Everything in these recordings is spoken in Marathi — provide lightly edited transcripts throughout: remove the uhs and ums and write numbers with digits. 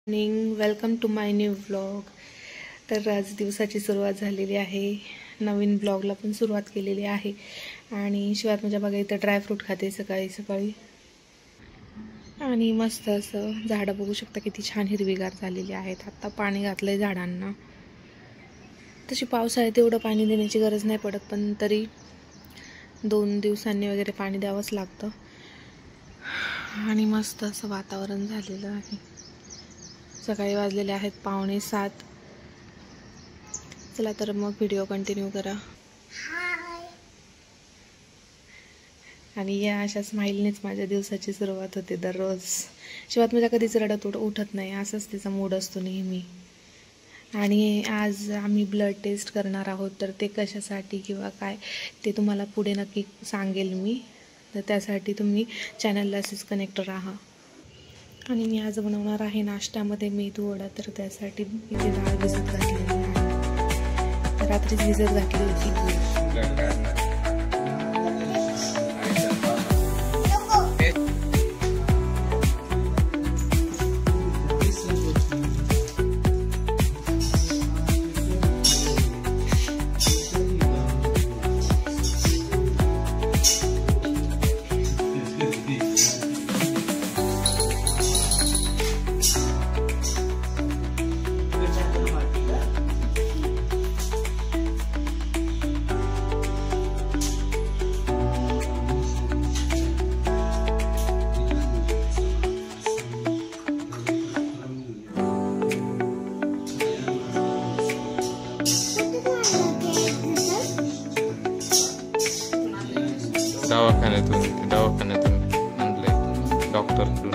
Morning, welcome to my new vlog. तर आज दिवसाची सुरुवात झालेली आहे, नवीन ब्लॉगला पण सुरुवात केलेली आहे। आणि शिवाय माझ्या बघा इथं ड्रायफ्रूट खाते सकाळी सकाळी। आणि मस्त असं झाडं बघू शकता किती छान हिरवीगार झालेली आहेत। आता पाणी घातलंय झाडांना। तशी पावसाळ्यात एवढं पाणी देण्याची गरज नाही पडत, पण तरी 2 दिवसांनी वगैरे पाणी द्यावंच लागतं। आणि मस्त असं वातावरण झालेलं आहे। सकाळी वाजलेले आहेत 6:45। चला तर मग व्हिडिओ कंटिन्यू करा। आणि या अशा स्माईलनेच माझ्या दिवसाची सुरुवात होते दररोज। शिवाय माझ्या कधीच रडत उठत नाही, असंच तिचा मूड असतो नेहमी। आणि आज आम्ही ब्लड टेस्ट करणार आहोत, तर ते कशासाठी किंवा काय ते तुम्हाला पुढे नक्की सांगेल मी। तर त्यासाठी तुम्ही चॅनलला असेच कनेक्ट राहा। आणि मी आज बनवणार आहे नाश्त्यामध्ये मेदू वडा। तर त्यासाठी इथे डाळ भिजत घातलेली आहे, रात्रीच भिजत घातली होती। दवाखान्यातून आणलंय डॉक्टरकडून।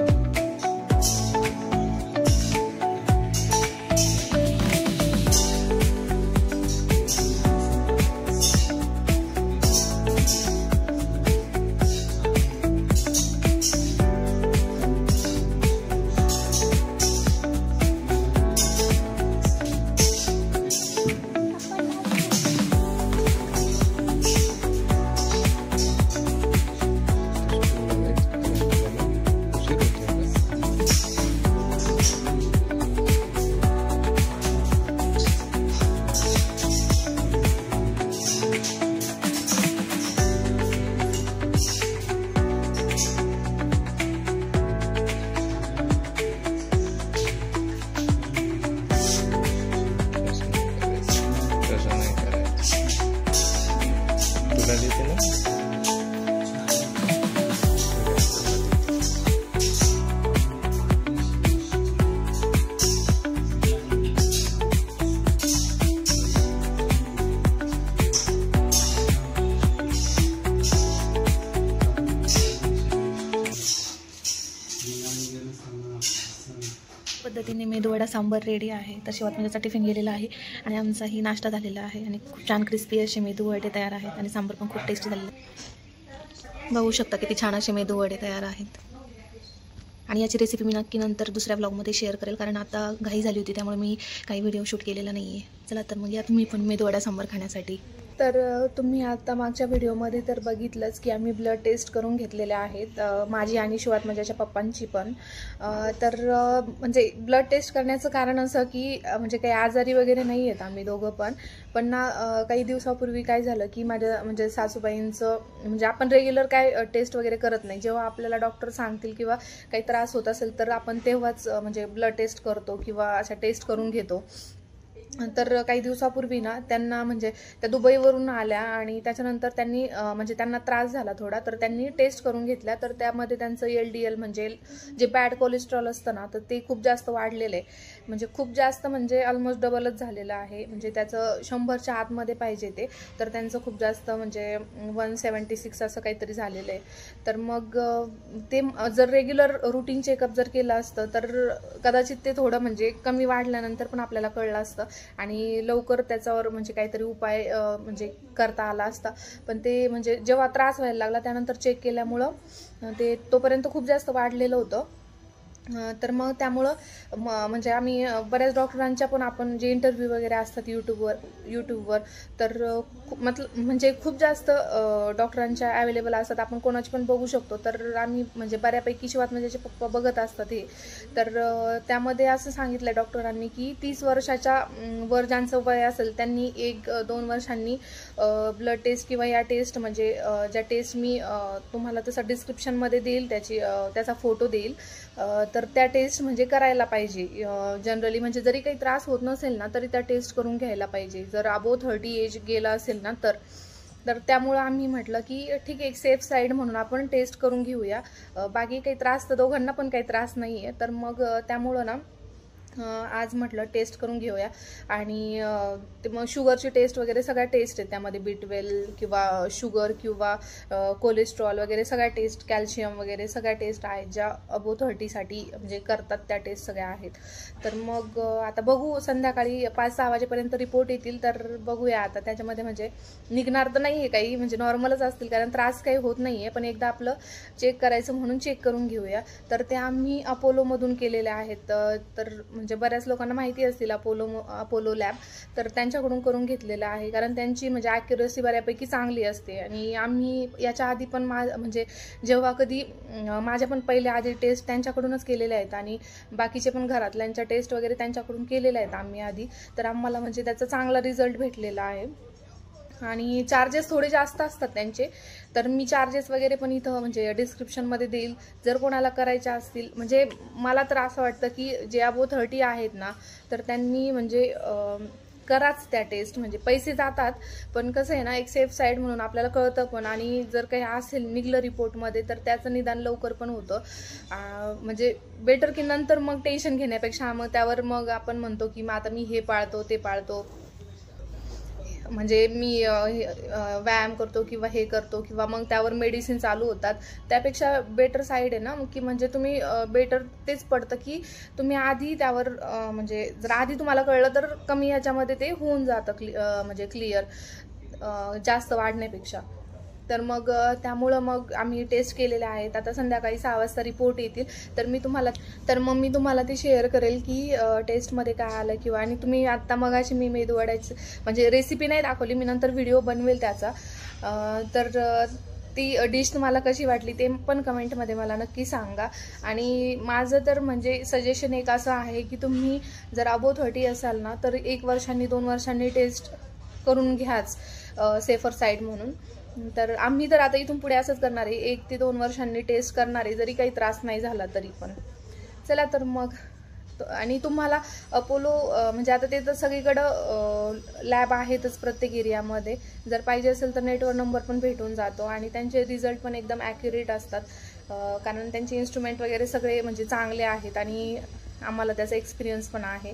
पद्धतीने मेदू वडा सांबर रेडी आहे। तर शिवाय माझ्याचा टिफिन गेलेला आहे आणि आमचाही नाश्ता झालेला आहे। आणि खूप छान क्रिस्पी असे मेदू वडे तयार आहेत आणि सांबर पण खूप टेस्टी झालेलं आहे। बघू शकता किती छान असे मेदू वडे तयार आहेत। आणि याची रेसिपी मी नक्की नंतर दुसऱ्या ब्लॉगमध्ये शेअर करेल, कारण आता घाई झाली होती त्यामुळे मी काही व्हिडिओ शूट केलेला नाही आहे। चला तर मग या तुम्ही पण मेदू वडा सांबर खाण्यासाठी। तर तुम्ही आता मागच्या व्हिडिओमध्ये तर बघितलंच की आम्ही ब्लड टेस्ट करून घेतलेल्या आहेत, माझी आणि शिवात माझ्याच्या पप्पांची पण। तर म्हणजे ब्लड टेस्ट करण्याचं कारण असं की म्हणजे काही आजारी वगैरे नाही आहेत आम्ही दोघं पण ना काही दिवसापूर्वी काय झालं की माझ्या म्हणजे सासूबाईंचं म्हणजे आपण रेग्युलर काय टेस्ट वगैरे करत नाही, जेव्हा आपल्याला डॉक्टर सांगतील किंवा काही त्रास होत असेल तर आपण तेव्हाच म्हणजे ब्लड टेस्ट करतो किंवा अशा टेस्ट करून घेतो। तर काही दिवसापूर्वी ना त्यांना म्हणजे त्या दुबईवरून आल्या आणि त्याच्यानंतर त्यांनी म्हणजे त्यांना त्रास झाला थोडा, तर त्यांनी टेस्ट करून घेतल्या। तर त्यामध्ये त्यांचं LDL म्हणजे जे बॅड कोलेस्ट्रॉल असतं ना, तर ते खूप जास्त वाढलेलं आहे। म्हणजे खूप जास्त म्हणजे ऑलमोस्ट डबलच झालेलं आहे। म्हणजे त्याचं 100च्या आतमध्ये पाहिजे ते, तर त्यांचं खूप जास्त म्हणजे 176 असं काहीतरी झालेलं आहे। तर मग ते जर रेग्युलर रुटीन चेकअप जर केलं असतं तर कदाचित ते थोडं म्हणजे कमी वाढल्यानंतर पण आपल्याला कळलं असतं आणि लवकर त्याच्यावर म्हणजे काहीतरी उपाय म्हणजे करता आला असता। पण ते म्हणजे जेव्हा त्रास व्हायला लागला त्यानंतर चेक केल्यामुळं ते तोपर्यंत खूप जास्त वाढलेलं होतं। तर मग त्यामुळं म्हणजे आम्ही बऱ्याच डॉक्टरांच्या पण आपण जे इंटरव्ह्यू वगैरे असतात यूट्यूबवर तर म्हणजे खूप जास्त डॉक्टरांच्या अवेलेबल असतात, आपण कोणाची पण बघू शकतो. तर आम्ही म्हणजे बऱ्यापैकी शिवात्मजाचे पप्पा बघत असतात हे. तर त्यामध्ये असं सांगितलं डॉक्टरांनी की 30 वर्षाच्या वर ज्यांचं वय असेल त्यांनी 1-2 वर्षांनी ब्लड टेस्ट किंवा या टेस्ट म्हणजे ज्या टेस्ट मी तुम्हाला तसं डिस्क्रिप्शनमध्ये देईल, त्याचा फोटो देईल, तर त्या टेस्ट म्हणजे करायला पाहिजे. जनरली म्हणजे जरी काही त्रास होत नसेल ना तरी त्या टेस्ट करून घ्यायला पाहिजे, जर अबोव 30 एज गेला असेल ना तर त्यामुळं आम्ही म्हटलं की ठीक आहे, एक सेफ साईड म्हणून आपण टेस्ट करून घेऊया. बाकी काही त्रास तर दोघांना पण काही त्रास नाही आहे. तर मग त्यामुळं ना आज म्हटलं टेस्ट करून घेऊया. आणि ते मग शुगरची टेस्ट वगैरे सगळ्या टेस्ट आहेत त्यामध्ये, B12 किंवा शुगर किंवा कोलेस्ट्रॉल वगैरे सगळ्या टेस्ट, कॅल्शियम वगैरे सगळ्या टेस्ट आहेत ज्या अबोव 30साठी म्हणजे करतात, त्या टेस्ट सगळ्या आहेत. तर मग आता बघू, संध्याकाळी 5-6 वाजेपर्यंत रिपोर्ट येतील, तर बघूया. आता त्याच्यामध्ये म्हणजे निघणार तर नाही आहे काही, म्हणजे नॉर्मलच असतील कारण त्रास काही होत नाही आहे, पण एकदा आपलं चेक करायचं म्हणून चेक करून घेऊया. तर ते आम्ही अपोलोमधून केलेले आहेत. तर म्हणजे बऱ्याच लोकांना माहिती असतील अपोलो लॅब, तर त्यांच्याकडून करून घेतलेलं आहे कारण त्यांची म्हणजे ॲक्युरसी बऱ्यापैकी चांगली असते. आणि आम्ही याच्या आधी पण म्हणजे जेव्हा कधी माझ्या पण पहिल्या आधी टेस्ट त्यांच्याकडूनच केलेल्या आहेत आणि बाकीचे पण घरातल्यांच्या टेस्ट वगैरे त्यांच्याकडून केलेल्या आहेत आम्ही आधी. तर आम्हाला म्हणजे त्याचा चांगला रिझल्ट भेटलेला आहे. आणि चार्जेस थोडे जास्त असतात त्यांचे, तर मी चार्जेस वगैरे पण इथं म्हणजे डिस्क्रिप्शनमध्ये देईल, जर कोणाला करायच्या असतील. म्हणजे मला तर असं वाटतं की जे अबोव 30 आहेत ना तर त्यांनी म्हणजे कराच त्या टेस्ट. म्हणजे पैसे जातात पण कसं आहे ना, एक सेफ साईड म्हणून आपल्याला कळतं पण, आणि जर काही असेल निघलं रिपोर्टमध्ये तर त्याचं निदान लवकर पण होतं. म्हणजे बेटर की नंतर मग टेन्शन घेण्यापेक्षा मग त्यावर मग आपण म्हणतो की मग आता मी हे पाळतो ते पाळतो, म्हणजे मी व्यायाम करतो किंवा हे करतो किंवा मग त्यावर मेडिसिन चालू होतात. त्यापेक्षा बेटर साईड आहे ना की म्हणजे तुम्ही बेटर तेच पडतं की तुम्ही आधी त्यावर म्हणजे जर आधी तुम्हाला कळलं तर कमी याच्यामध्ये ते होऊन जातं म्हणजे क्लिअर जास्त वाढण्यापेक्षा. तर मग त्यामुळं मग आम्ही टेस्ट केलेल्या आहेत. आता संध्याकाळी 6 वाजता रिपोर्ट येतील, तर मी तुम्हाला ते शेअर करेल की टेस्टमध्ये काय आलं किंवा. आणि तुम्ही आत्ता मगाशी मी मेदूवड्याची म्हणजे रेसिपी नाही दाखवली, मी नंतर व्हिडिओ बनवेल त्याचा. तर ती डिश तुम्हाला कशी वाटली ते पण कमेंटमध्ये मला नक्की सांगा. आणि माझं तर म्हणजे सजेशन एक असं आहे की तुम्ही जर अबोव 30 असाल ना तर 1 वर्षांनी 2 वर्षांनी टेस्ट करून घ्याच, सेफर साईड म्हणून. तर आम्ही तर आता इथून पुढे असंच करणार आहे, 1 ते 2 वर्षांनी टेस्ट करणार आहे, जरी काही त्रास नाही झाला तरी पण. चला तर मग. आणि तुम्हाला अपोलो म्हणजे आता ते तर सगळीकडं लॅब आहेतच प्रत्येक एरियामध्ये, जर पाहिजे असेल तर नेटवर नंबर पण भेटून जातो. आणि त्यांचे रिझल्ट पण एकदम ॲक्युरेट असतात कारण त्यांचे इन्स्ट्रुमेंट वगैरे सगळे म्हणजे चांगले आहेत आणि आम्हाला त्याचा एक्सपिरियन्स पण आहे.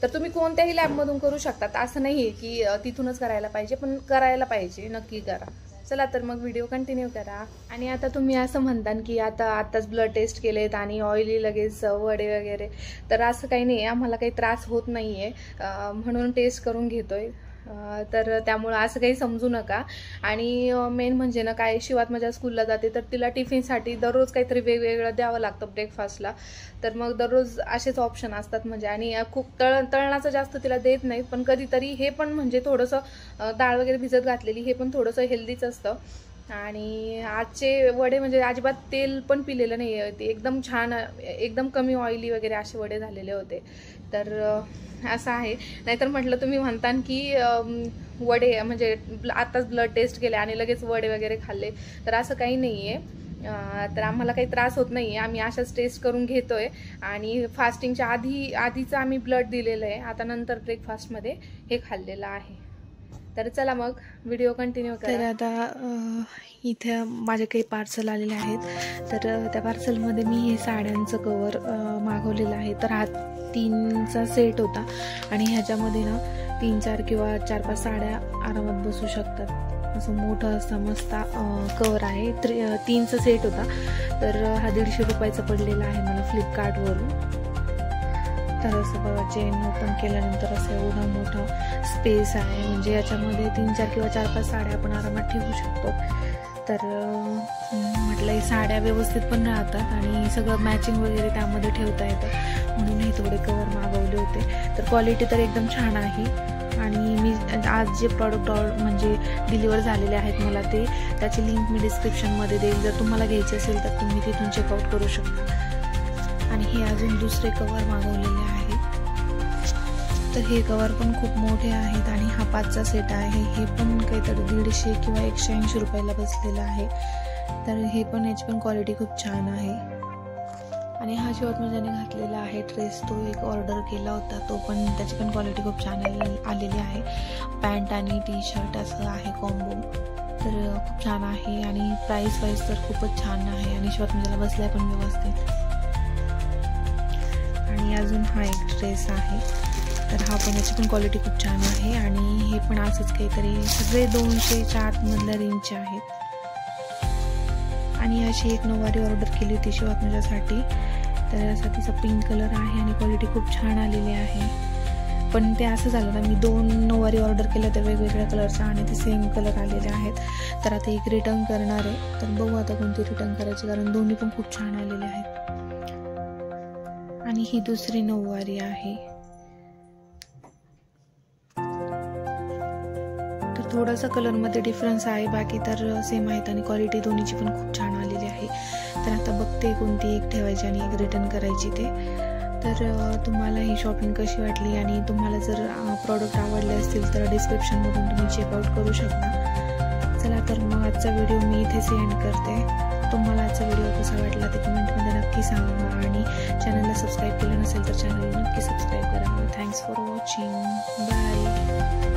तर तुम्ही कोणत्याही लॅबमधून करू शकतात, असं नाही आहे की तिथूनच करायला पाहिजे, पण करायला पाहिजे, नक्की करा. चला तर मग व्हिडिओ कंटिन्यू करा. आणि आता तुम्ही असं म्हणता की आताच ब्लड टेस्ट केलेत आणि ऑइली लगेच वडे वगैरे, तर असं काही नाही आहे, आम्हाला काही त्रास होत नाही आहे म्हणून टेस्ट करून घेतोय. तर त्यामुळं असं काही समजू नका. आणि मेन म्हणजे ना काय, शिवात्मजा स्कूलला जाते तर तिला टिफिनसाठी दररोज काहीतरी वेगवेगळं द्यावं लागतं ब्रेकफास्टला. तर मग दररोज असेच ऑप्शन असतात म्हणजे. आणि खूप तळणाचं जास्त तिला देत नाहीत, पण कधीतरी हे पण म्हणजे थोडंसं डाळ वगैरे भिजत घातलेली, हे पण थोडंसं हेल्दीच असतं. आणि आजचे वडे म्हणजे अजिबात तेल पण पिलेलं नाही आहे, ते एकदम छान, एकदम कमी ऑइली वगैरे असे वडे झालेले होते. तर असं आहे. नाहीतर म्हटलं तुम्ही म्हणता की वडे म्हणजे आत्ताच ब्लड टेस्ट केले आणि लगेच वडे वगैरे खाल्ले, तर असं काही नाही आहे. तर आम्हाला काही त्रास होत नाही आहे, आम्ही अशाच टेस्ट करून घेतोय. आणि फास्टिंगच्या आधीचं आम्ही ब्लड दिलेलं आहे, आता नंतर ब्रेकफास्टमध्ये हे खाल्लेलं आहे. तर चला मग व्हिडिओ कंटिन्यू करा. तर आता इथे माझे काही पार्सल आलेले आहेत, तर त्या पार्सलमध्ये मी हे साड्यांचं कवर मागवलेलं आहे. तर हा 3चा सेट होता आणि ह्याच्यामध्ये ना 3-4 किंवा 4-5 साड्या आरामात बसू शकतात. असं मोठं असं मस्त कवर आहे. 3चा सेट होता, तर हा 150 रुपयाचा पडलेला आहे मला फ्लिपकार्टवरून. तर असं बघा, चेन ओपन केल्यानंतर असं एवढा मोठा स्पेस आहे, म्हणजे याच्यामध्ये 3-4 किंवा 4-5 साड्या आपण आरामात ठेवू शकतो. तर म्हटलं हे साड्या व्यवस्थित पण राहतात आणि सगळं मॅचिंग वगैरे त्यामध्ये ठेवता येतं, म्हणून हे थोडे कवर मागवले होते. तर क्वालिटी तर एकदम छान आहे. आणि मी आज जे प्रॉडक्ट म्हणजे डिलिव्हर झालेले आहेत मला त्याची लिंक मी डिस्क्रिप्शनमध्ये देईल. जर तुम्हाला घ्यायचे असेल तर तुम्ही तिथून चेकआउट करू शकता. आणि हे अजून दुसरे कवर मागवलेले आहे. तर हे कवर पण खूप मोठे आहेत आणि हा 5चा सेट आहे. हे पण काहीतरी 150 किंवा 180 रुपयाला बसलेलं आहे. तर हे पण याची पण क्वालिटी खूप छान आहे. आणि हा शेवट मी ज्याने घातलेला आहे ड्रेस, तो एक ऑर्डर केला होता, तो पण त्याची पण क्वालिटी खूप छान आलेली आहे. पॅन्ट आणि टी शर्ट असं आहे कॉम्बो. तर खूप छान आहे आणि प्राईस वाईज तर खूपच छान आहे आणि शेवट मी त्याला बसलाय पण व्यवस्थित. आणि अजून हा एक ड्रेस आहे. तर हा पण याची पण क्वालिटी खूप छान आहे आणि हे पण असंच काहीतरी सगळे 200च्या आतमधल्या रेंजचे आहेत. आणि अशी एक नऊवारी ऑर्डर केली होती शिवात माझ्यासाठी. तर असा तिचा पिंक कलर आहे आणि क्वालिटी खूप छान आलेली आहे. पण ते असं झालं ना, मी 2 नऊवारी ऑर्डर केल्या त्या वेगवेगळ्या कलरचा आणि ते सेम कलर आलेले आहेत. तर आता एक रिटर्न करणार आहे. तर बघू आता कोणती रिटर्न करायची, कारण दोन्ही पण खूप छान आलेले आहेत. आणि ही दुसरी नऊवारी आहे. तर थोडासा कलरमध्ये डिफरन्स आहे, बाकी तर सेम आहेत आणि क्वालिटी दोन्हीची पण खूप छान आलेली आहे. तर आता बघते कोणती एक ठेवायची आणि एक रिटर्न करायची ते. तर तुम्हाला ही शॉपिंग कशी वाटली आणि तुम्हाला जर प्रॉडक्ट आवडले असतील तर डिस्क्रिप्शनमधून तुम्ही चेकआउट करू शकता. चला तर मग आजचा व्हिडिओ मी इथेच एंड करते. तुम्हाला आजचा व्हिडिओ कसा वाटला ते कमेंटमध्ये नक्की सांगा आणि चॅनलला सबस्क्राईब केलं नसेल तर चॅनलला नक्की सबस्क्राईब करा. Thanks for watching. बाय.